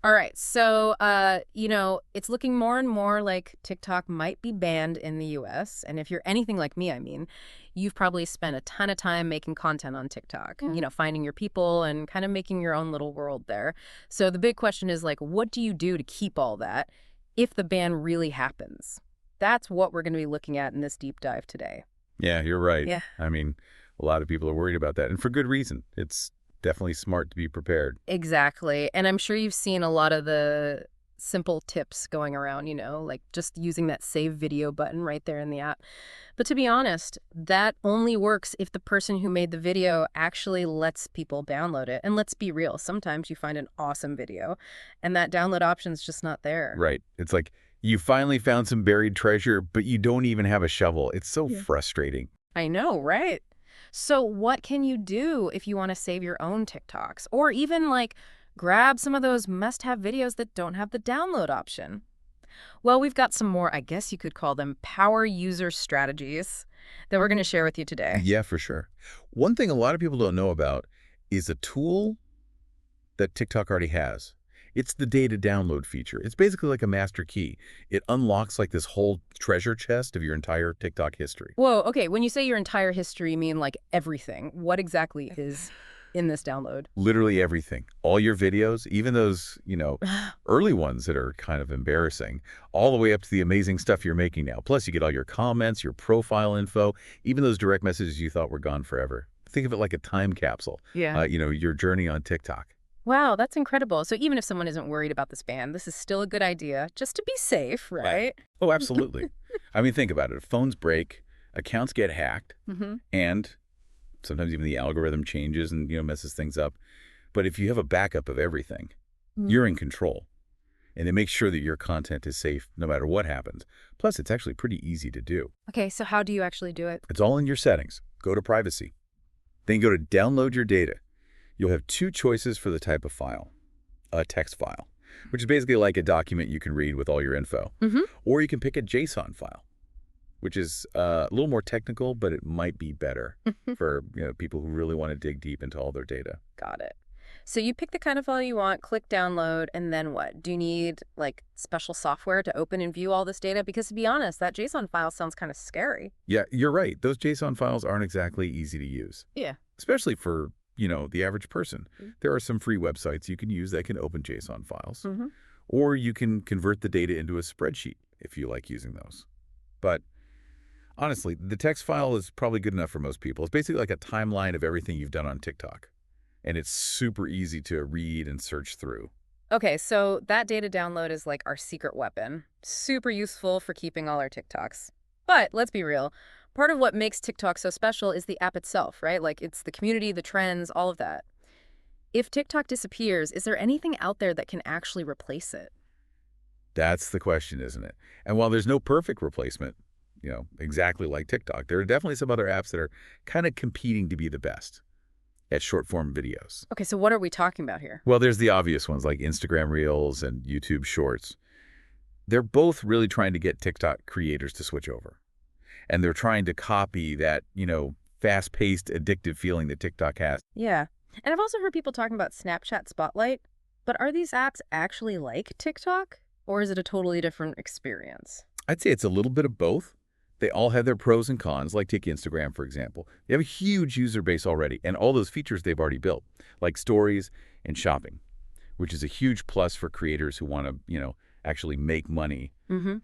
All right. So, it's looking more and more like TikTok might be banned in the US. And if you're anything like me, you've probably spent a ton of time making content on TikTok, finding your people and kind of making your own little world there. So the big question is like, what do you do to keep all that if the ban really happens? That's what we're going to be looking at in this deep dive today. Yeah, you're right. Yeah. I mean, a lot of people are worried about that, and for good reason. It's definitely smart to be prepared. Exactly. And I'm sure you've seen a lot of the simple tips going around, like just using that save video button right there in the app. But to be honest, that only works if the person who made the video actually lets people download it. And let's be real, sometimes you find an awesome video and that download option's just not there. Right. It's like you finally found some buried treasure, but you don't even have a shovel. It's so Yeah. frustrating. I know, right? So what can you do if you want to save your own TikToks? Or even like grab some of those must-have videos that don't have the download option? Well, we've got some more, I guess you could call them power user strategies that we're going to share with you today. Yeah, for sure. One thing a lot of people don't know about is a tool that TikTok already has. It's the data download feature. It's basically like a master key. It unlocks like this whole treasure chest of your entire TikTok history. Whoa, okay. When you say your entire history, you mean like everything. What exactly is in this download? Literally everything. All your videos, even those, early ones that are kind of embarrassing, all the way up to the amazing stuff you're making now. Plus, you get all your comments, your profile info, even those direct messages you thought were gone forever. Think of it like a time capsule. Yeah. Your journey on TikTok. Wow, that's incredible. So even if someone isn't worried about this ban, this is still a good idea just to be safe, right? Oh, absolutely. I mean, think about it. If phones break, accounts get hacked, and sometimes even the algorithm changes and, messes things up. But if you have a backup of everything, you're in control. And it makes sure that your content is safe no matter what happens. Plus, it's actually pretty easy to do. Okay, so how do you actually do it? It's all in your settings. Go to privacy. Then go to download your data. You'll have two choices for the type of file. A text file, which is basically like a document you can read with all your info. Or you can pick a JSON file, which is a little more technical, but it might be better for people who really want to dig deep into all their data. Got it. So you pick the kind of file you want, click download, and then what? Do you need like special software to open and view all this data? Because to be honest, that JSON file sounds kind of scary. Yeah, you're right. Those JSON files aren't exactly easy to use. Yeah. Especially for the average person. There are some free websites you can use that can open JSON files. Or you can convert the data into a spreadsheet if you like using those. But honestly, the text file is probably good enough for most people. It's basically like a timeline of everything you've done on TikTok. And it's super easy to read and search through. Okay, so that data download is like our secret weapon. Super useful for keeping all our TikToks. But let's be real. Part of what makes TikTok so special is the app itself, right? Like it's the community, the trends, all of that. If TikTok disappears, is there anything out there that can actually replace it? That's the question, isn't it? And while there's no perfect replacement, exactly like TikTok, there are definitely some other apps that are kind of competing to be the best at short-form videos. Okay, so what are we talking about here? Well, there's the obvious ones like Instagram Reels and YouTube Shorts. They're both really trying to get TikTok creators to switch over. And they're trying to copy that, fast-paced, addictive feeling that TikTok has. Yeah. And I've also heard people talking about Snapchat Spotlight. But are these apps actually like TikTok? Or is it a totally different experience? I'd say it's a little bit of both. They all have their pros and cons, like take Instagram, for example. They have a huge user base already, and all those features they've already built, like stories and shopping, which is a huge plus for creators who want to, actually make money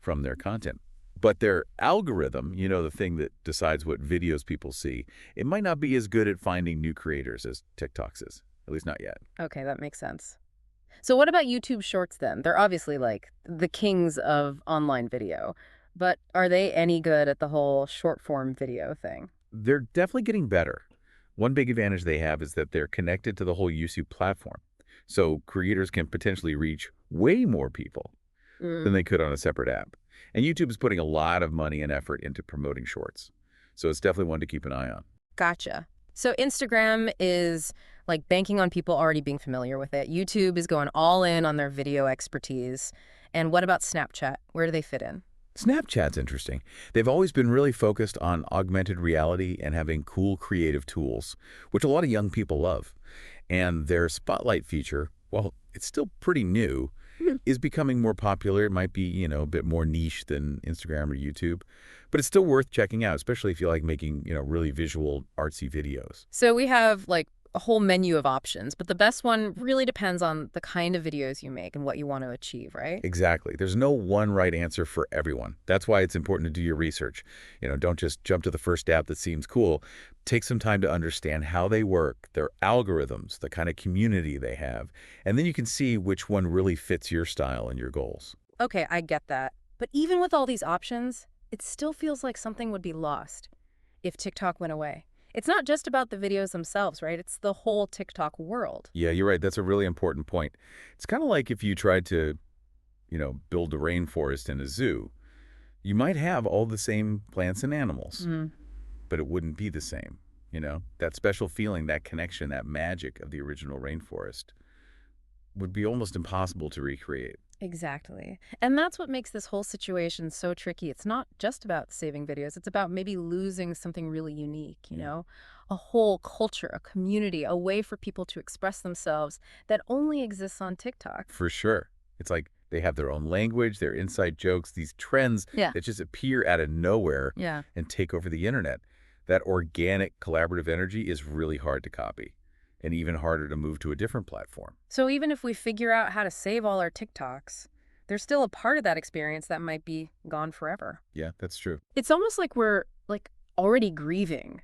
from their content. But their algorithm, the thing that decides what videos people see, it might not be as good at finding new creators as TikTok's is, at least not yet. Okay, that makes sense. So what about YouTube Shorts then? They're obviously like the kings of online video. But are they any good at the whole short-form video thing? They're definitely getting better. One big advantage they have is that they're connected to the whole YouTube platform. So creators can potentially reach way more people than they could on a separate app. And YouTube is putting a lot of money and effort into promoting Shorts. So it's definitely one to keep an eye on. Gotcha. So Instagram is like banking on people already being familiar with it. YouTube is going all in on their video expertise. And what about Snapchat? Where do they fit in? Snapchat's interesting. They've always been really focused on augmented reality and having cool creative tools, which a lot of young people love. And their Spotlight feature Well, it's still pretty new, is becoming more popular. It might be, a bit more niche than Instagram or YouTube, but it's still worth checking out, especially if you like making, really visual, artsy videos. So we have like a whole menu of options, but the best one really depends on the kind of videos you make and what you want to achieve, right? Exactly. There's no one right answer for everyone. That's why it's important to do your research. Don't just jump to the first app that seems cool. Take some time to understand how they work, their algorithms, the kind of community they have, and then you can see which one really fits your style and your goals. Okay, I get that. But even with all these options, it still feels like something would be lost if TikTok went away. It's not just about the videos themselves, right? It's the whole TikTok world. Yeah, you're right. That's a really important point. It's kind of like if you tried to, build a rainforest in a zoo. You might have all the same plants and animals, but it wouldn't be the same. That special feeling, that connection, that magic of the original rainforest would be almost impossible to recreate. Exactly. And that's what makes this whole situation so tricky. It's not just about saving videos. It's about maybe losing something really unique, a whole culture, a community, a way for people to express themselves that only exists on TikTok. For sure. It's like they have their own language, their inside jokes, these trends Yeah. that just appear out of nowhere Yeah. and take over the internet. That organic, collaborative energy is really hard to copy and even harder to move to a different platform. So even if we figure out how to save all our TikToks, there's still a part of that experience that might be gone forever. Yeah, that's true. It's almost like we're already grieving,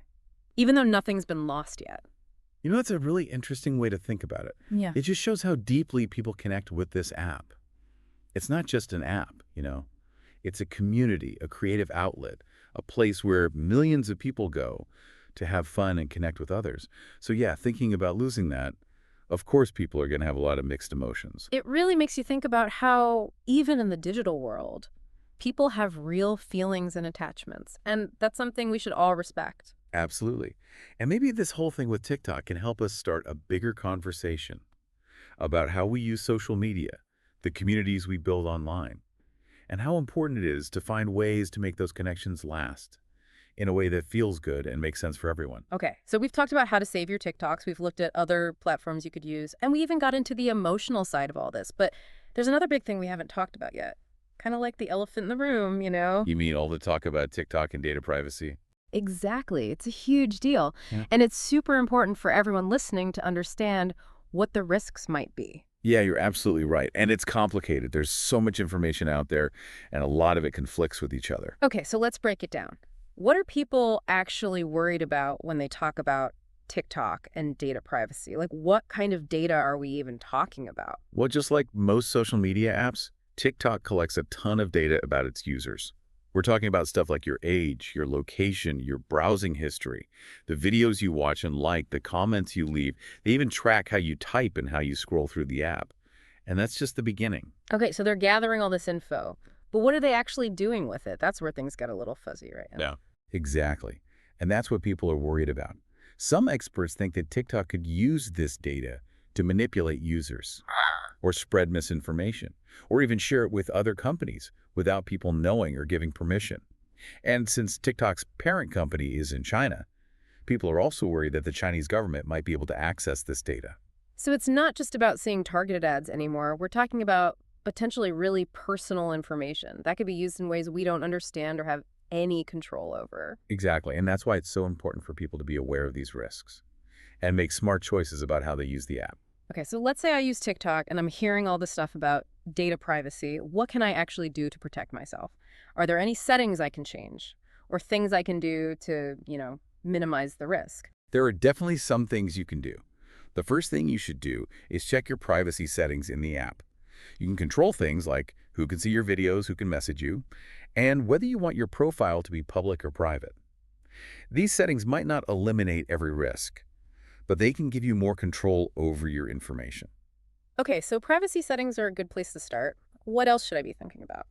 even though nothing's been lost yet. That's a really interesting way to think about it. Yeah. It just shows how deeply people connect with this app. It's not just an app, It's a community, a creative outlet, a place where millions of people go to have fun and connect with others. So yeah, thinking about losing that, of course people are going to have a lot of mixed emotions. It really makes you think about how, even in the digital world, people have real feelings and attachments. And that's something we should all respect. Absolutely. And maybe this whole thing with TikTok can help us start a bigger conversation about how we use social media, the communities we build online, and how important it is to find ways to make those connections last in a way that feels good and makes sense for everyone. Okay, so we've talked about how to save your TikToks. We've looked at other platforms you could use. And we even got into the emotional side of all this. But there's another big thing we haven't talked about yet. Kind of like the elephant in the room, You mean all the talk about TikTok and data privacy? Exactly. It's a huge deal. Yeah. And it's super important for everyone listening to understand what the risks might be. Yeah, you're absolutely right. And it's complicated. There's so much information out there, and a lot of it conflicts with each other. Okay, so let's break it down. What are people actually worried about when they talk about TikTok and data privacy? What kind of data are we even talking about? Well, just like most social media apps, TikTok collects a ton of data about its users. We're talking about stuff like your age, your location, your browsing history, the videos you watch and like, the comments you leave. They even track how you type and how you scroll through the app. And that's just the beginning. Okay, so they're gathering all this info. But what are they actually doing with it? That's where things get a little fuzzy right now. Yeah. Exactly. And that's what people are worried about. Some experts think that TikTok could use this data to manipulate users or spread misinformation or even share it with other companies without people knowing or giving permission. And since TikTok's parent company is in China, people are also worried that the Chinese government might be able to access this data. So it's not just about seeing targeted ads anymore. We're talking about potentially really personal information that could be used in ways we don't understand or have any control over. Exactly. And that's why it's so important for people to be aware of these risks and make smart choices about how they use the app. Okay, so let's say I use TikTok and I'm hearing all this stuff about data privacy. What can I actually do to protect myself? Are there any settings I can change or things I can do to, minimize the risk? There are definitely some things you can do. The first thing you should do is check your privacy settings in the app. You can control things like who can see your videos, who can message you, and whether you want your profile to be public or private. These settings might not eliminate every risk, but they can give you more control over your information. Okay, so privacy settings are a good place to start. What else should I be thinking about?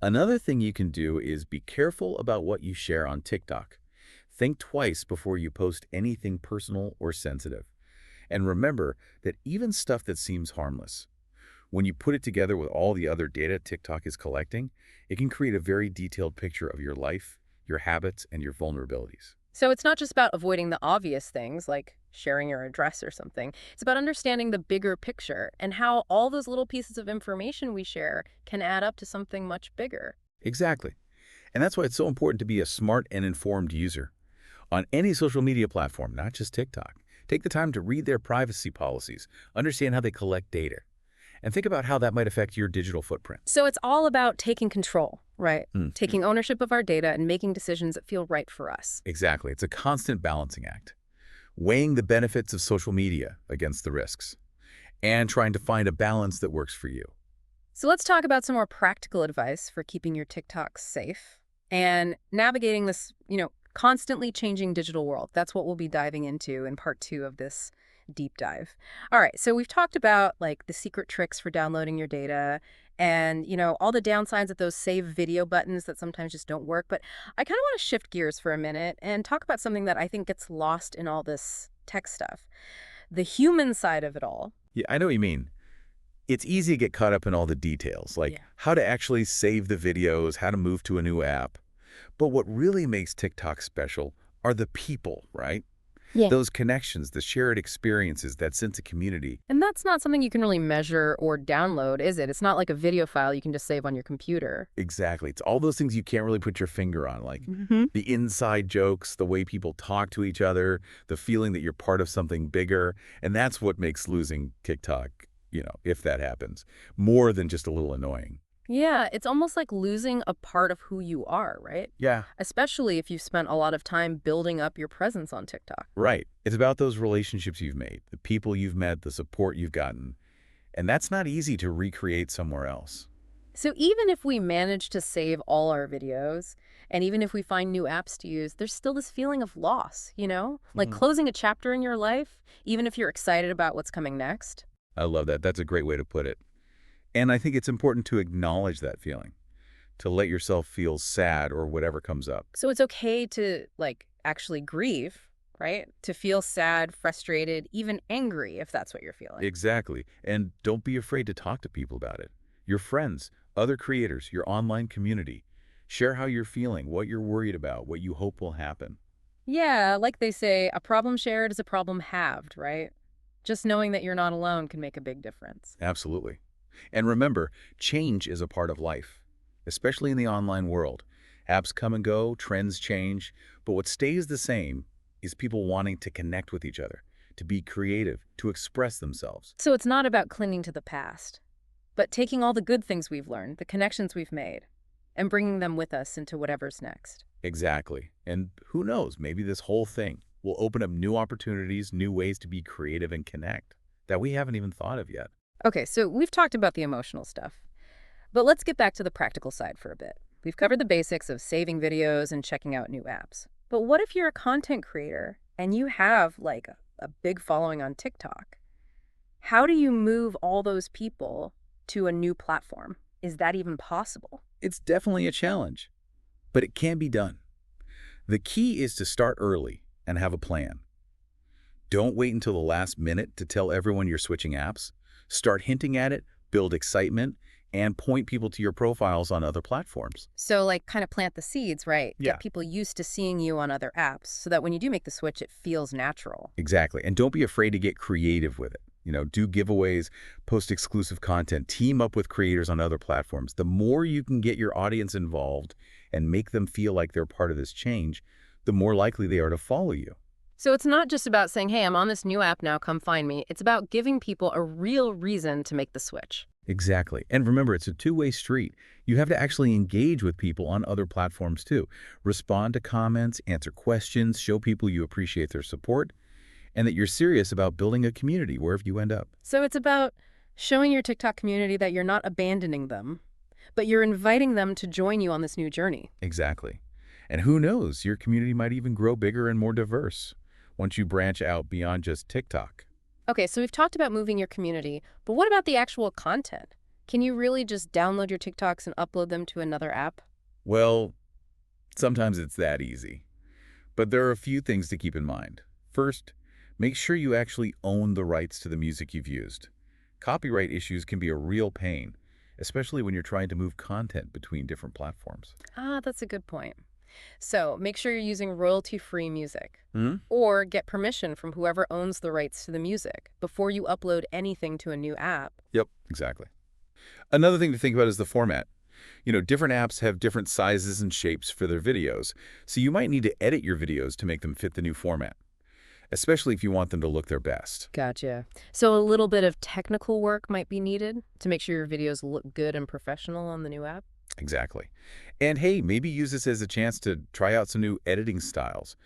Another thing you can do is be careful about what you share on TikTok. Think twice before you post anything personal or sensitive. And remember that even stuff that seems harmless, when you put it together with all the other data TikTok is collecting, it can create a very detailed picture of your life, your habits, and your vulnerabilities. So it's not just about avoiding the obvious things like sharing your address or something. It's about understanding the bigger picture and how all those little pieces of information we share can add up to something much bigger. Exactly. And that's why it's so important to be a smart and informed user. On any social media platform, not just TikTok, take the time to read their privacy policies, understand how they collect data, and think about how that might affect your digital footprint. So it's all about taking control, right? Mm. Taking ownership of our data and making decisions that feel right for us. Exactly. It's a constant balancing act, weighing the benefits of social media against the risks, and trying to find a balance that works for you. So let's talk about some more practical advice for keeping your TikToks safe and navigating this, constantly changing digital world. That's what we'll be diving into in part 2 of this deep dive. All right, so we've talked about like the secret tricks for downloading your data and, all the downsides of those save video buttons that sometimes just don't work. But I kind of want to shift gears for a minute and talk about something that I think gets lost in all this tech stuff. The human side of it all. Yeah, I know what you mean. It's easy to get caught up in all the details, like Yeah. how to actually save the videos, how to move to a new app. But what really makes TikTok special are the people, right? Yeah. Those connections, the shared experiences, that sense of community. And that's not something you can really measure or download, is it? It's not like a video file you can just save on your computer. Exactly. It's all those things you can't really put your finger on, like Mm-hmm. the inside jokes, the way people talk to each other, the feeling that you're part of something bigger. And that's what makes losing TikTok, if that happens, more than just a little annoying. Yeah, it's almost like losing a part of who you are, right? Yeah. Especially if you've spent a lot of time building up your presence on TikTok. Right. It's about those relationships you've made, the people you've met, the support you've gotten. And that's not easy to recreate somewhere else. So even if we manage to save all our videos, and even if we find new apps to use, there's still this feeling of loss, Like Mhm. closing a chapter in your life, even if you're excited about what's coming next. I love that. That's a great way to put it. And I think it's important to acknowledge that feeling, to let yourself feel sad or whatever comes up. So it's okay to, actually grieve, right? To feel sad, frustrated, even angry if that's what you're feeling. Exactly. And don't be afraid to talk to people about it. Your friends, other creators, your online community. Share how you're feeling, what you're worried about, what you hope will happen. Yeah, like they say, a problem shared is a problem halved, right? Just knowing that you're not alone can make a big difference. Absolutely. And remember, change is a part of life, especially in the online world. Apps come and go, trends change, but what stays the same is people wanting to connect with each other, to be creative, to express themselves. So it's not about clinging to the past, but taking all the good things we've learned, the connections we've made, and bringing them with us into whatever's next. Exactly. And who knows, maybe this whole thing will open up new opportunities, new ways to be creative and connect that we haven't even thought of yet. Okay, so we've talked about the emotional stuff, but let's get back to the practical side for a bit. We've covered the basics of saving videos and checking out new apps. But what if you're a content creator and you have a big following on TikTok? How do you move all those people to a new platform? Is that even possible? It's definitely a challenge, but it can be done. The key is to start early and have a plan. Don't wait until the last minute to tell everyone you're switching apps. Start hinting at it, build excitement, and point people to your profiles on other platforms. So kind of plant the seeds, right? Yeah. Get people used to seeing you on other apps so that when you do make the switch, it feels natural. Exactly. And don't be afraid to get creative with it. Do giveaways, post exclusive content, team up with creators on other platforms. The more you can get your audience involved and make them feel like they're part of this change, the more likely they are to follow you. So it's not just about saying, hey, I'm on this new app now, come find me. It's about giving people a real reason to make the switch. Exactly. And remember, it's a two-way street. You have to actually engage with people on other platforms too. Respond to comments, answer questions, show people you appreciate their support, and that you're serious about building a community wherever you end up. So it's about showing your TikTok community that you're not abandoning them, but you're inviting them to join you on this new journey. Exactly. And who knows, your community might even grow bigger and more diverse once you branch out beyond just TikTok. Okay, so we've talked about moving your community, but what about the actual content? Can you really just download your TikToks and upload them to another app? Well, sometimes it's that easy. But there are a few things to keep in mind. First, make sure you actually own the rights to the music you've used. Copyright issues can be a real pain, especially when you're trying to move content between different platforms. Ah, that's a good point. So make sure you're using royalty-free music. Hmm? Or get permission from whoever owns the rights to the music before you upload anything to a new app. Yep, exactly. Another thing to think about is the format. Different apps have different sizes and shapes for their videos, so you might need to edit your videos to make them fit the new format, especially if you want them to look their best. Gotcha. So a little bit of technical work might be needed to make sure your videos look good and professional on the new app. Exactly. And hey, maybe use this as a chance to try out some new editing styles.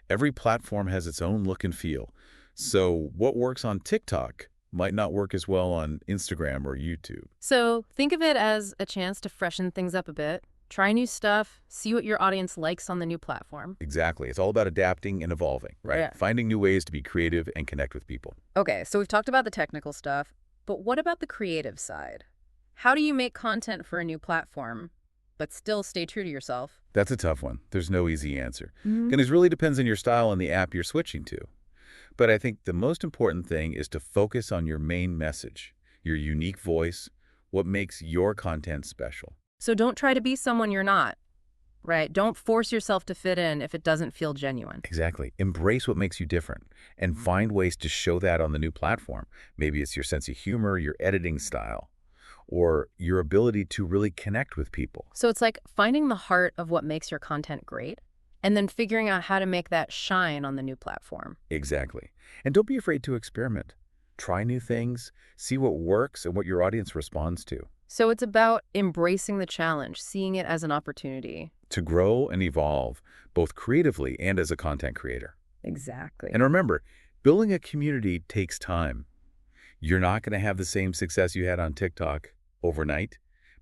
Every platform has its own look and feel, so what works on TikTok might not work as well on Instagram or YouTube. So think of it as a chance to freshen things up a bit, try new stuff, see what your audience likes on the new platform. Exactly. It's all about adapting and evolving, right? Yeah. Finding new ways to be creative and connect with people. Okay, so we've talked about the technical stuff, but what about the creative side? How do you make content for a new platform, but still stay true to yourself? That's a tough one. There's no easy answer. Mhm. And it really depends on your style and the app you're switching to. But I think the most important thing is to focus on your main message, your unique voice, what makes your content special. So don't try to be someone you're not, right? Don't force yourself to fit in if it doesn't feel genuine. Exactly. Embrace what makes you different and find ways to show that on the new platform. Maybe it's your sense of humor, your editing style, or your ability to really connect with people. So it's like finding the heart of what makes your content great and then figuring out how to make that shine on the new platform. Exactly. And don't be afraid to experiment. Try new things, see what works and what your audience responds to. So it's about embracing the challenge, seeing it as an opportunity. To grow and evolve, both creatively and as a content creator. Exactly. And remember, building a community takes time. You're not going to have the same success you had on TikTok overnight.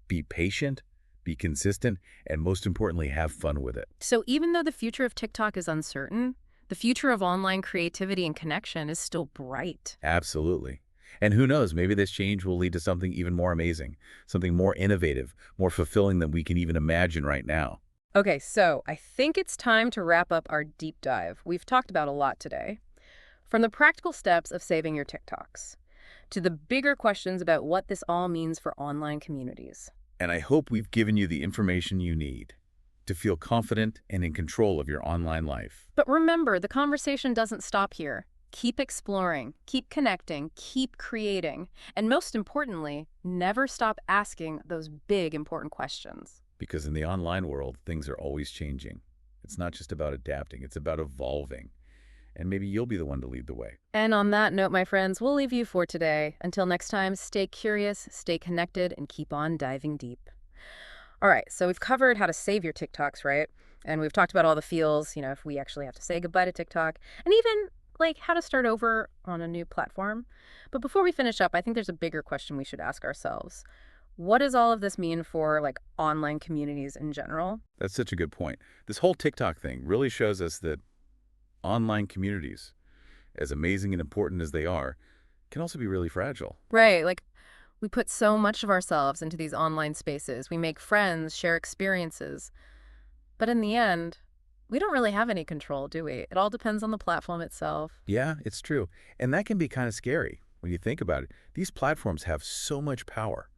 Be patient, be consistent, and most importantly, have fun with it. So even though the future of TikTok is uncertain, the future of online creativity and connection is still bright. Absolutely. And who knows, maybe this change will lead to something even more amazing, something more innovative, more fulfilling than we can even imagine right now. Okay, so I think it's time to wrap up our deep dive. We've talked about a lot today. From the practical steps of saving your TikToks to the bigger questions about what this all means for online communities. And I hope we've given you the information you need to feel confident and in control of your online life. But remember, the conversation doesn't stop here. Keep exploring, keep connecting, keep creating, and most importantly, never stop asking those big, important questions. Because in the online world, things are always changing. It's not just about adapting, it's about evolving. And maybe you'll be the one to lead the way. And on that note, my friends, we'll leave you for today. Until next time, stay curious, stay connected, and keep on diving deep. All right, so we've covered how to save your TikToks, right? And we've talked about all the feels, if we actually have to say goodbye to TikTok, and even like how to start over on a new platform. But before we finish up, I think there's a bigger question we should ask ourselves. What does all of this mean for online communities in general? That's such a good point. This whole TikTok thing really shows us that online communities, as amazing and important as they are, can also be really fragile. Right, we put so much of ourselves into these online spaces. We make friends, share experiences. But in the end, we don't really have any control, do we? It all depends on the platform itself. Yeah, it's true. And that can be kind of scary when you think about it. These platforms have so much power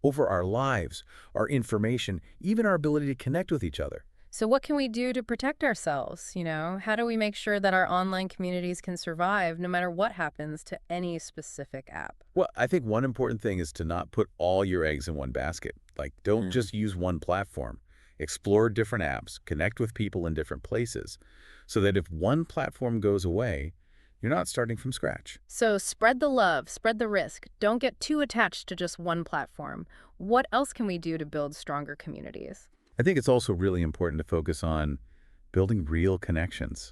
over our lives, our information, even our ability to connect with each other. So what can we do to protect ourselves? How do we make sure that our online communities can survive no matter what happens to any specific app? Well, I think one important thing is to not put all your eggs in one basket. Don't just use one platform. Explore different apps, connect with people in different places, so that if one platform goes away, you're not starting from scratch. So spread the love, spread the risk. Don't get too attached to just one platform. What else can we do to build stronger communities? I think it's also really important to focus on building real connections,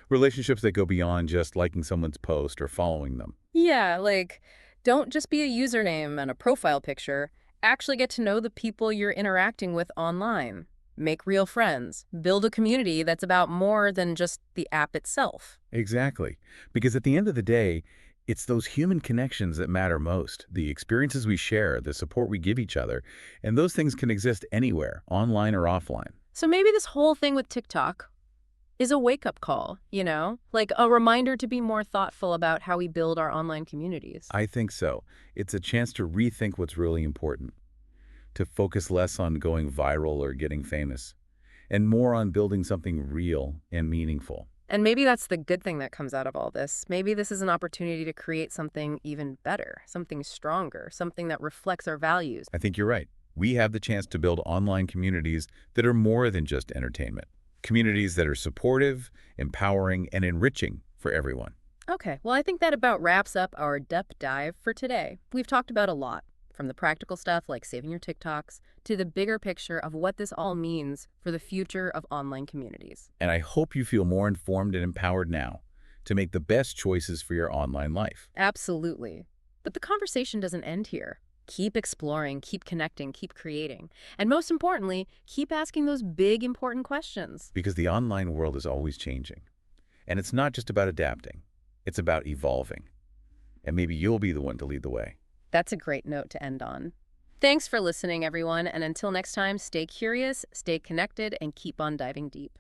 relationships that go beyond just liking someone's post or following them. Yeah, don't just be a username and a profile picture. Actually get to know the people you're interacting with online. Make real friends. Build a community that's about more than just the app itself. Exactly. Because at the end of the day, it's those human connections that matter most, the experiences we share, the support we give each other, and those things can exist anywhere, online or offline. So maybe this whole thing with TikTok is a wake-up call, like a reminder to be more thoughtful about how we build our online communities. I think so. It's a chance to rethink what's really important, to focus less on going viral or getting famous, and more on building something real and meaningful. And maybe that's the good thing that comes out of all this. Maybe this is an opportunity to create something even better, something stronger, something that reflects our values. I think you're right. We have the chance to build online communities that are more than just entertainment. Communities that are supportive, empowering, and enriching for everyone. Okay, well, I think that about wraps up our depth dive for today. We've talked about a lot, from the practical stuff like saving your TikToks to the bigger picture of what this all means for the future of online communities. And I hope you feel more informed and empowered now to make the best choices for your online life. Absolutely. But the conversation doesn't end here. Keep exploring, keep connecting, keep creating. And most importantly, keep asking those big, important questions. Because the online world is always changing. And it's not just about adapting. It's about evolving. And maybe you'll be the one to lead the way. That's a great note to end on. Thanks for listening, everyone. And until next time, stay curious, stay connected, and keep on diving deep.